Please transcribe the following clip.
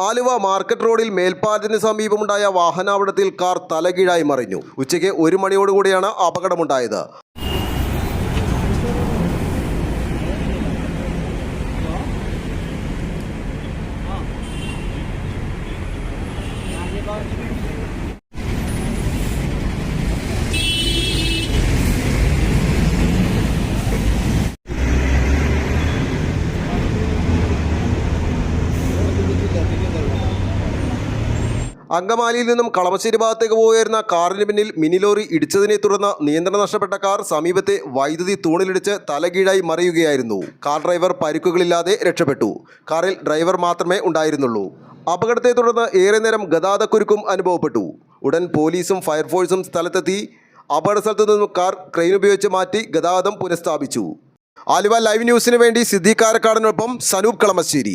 Aluva market റോഡിൽ മേൽപ്പാലത്തിന് സമീപമുണ്ടായ വാഹനാപകടത്തിൽ car തലകീഴായി മറിഞ്ഞു. ഉച്ചയ്ക്ക് 1 മണിയോടുകൂടിയാണ് അപകടമുണ്ടായത്. അങ്കമാലിയിൽ നിന്നും കളമശ്ശേരി ഭാഗത്തേക്ക് പോയിരുന്ന കാറിന് പിന്നിൽ മിനി ലോറി ഇടിച്ചതിനെ തുടർന്ന് നിയന്ത്രണം നഷ്ടപ്പെട്ട കാർ സമീപത്തെ വൈദ്യുതി തൂണിലിടിച്ച് തലകീഴായി മറിയുകയായിരുന്നു. കാർ ഡ്രൈവർ പരിക്കുകളില്ലാതെ രക്ഷപ്പെട്ടു. കാറിൽ ഡ്രൈവർ മാത്രമേ ഉണ്ടായിരുന്നുള്ളൂ. അപകടത്തെ തുടർന്ന് ഏറെ നേരം ഗതാഗതക്കുരുക്കും അനുഭവപ്പെട്ടു. ഉടൻ പോലീസും ഫയർഫോഴ്സും സ്ഥലത്തെത്തി അപകട സ്ഥലത്തു നിന്നും കാർ ക്രെയിൻ ഉപയോഗിച്ച് മാറ്റി ഗതാഗതം പുനഃസ്ഥാപിച്ചു. ആലുവ ലൈവ് ന്യൂസിന് വേണ്ടി സിദ്ദീഖ് കാരക്കാടിനൊപ്പം സനൂപ് കളമശ്ശേരി.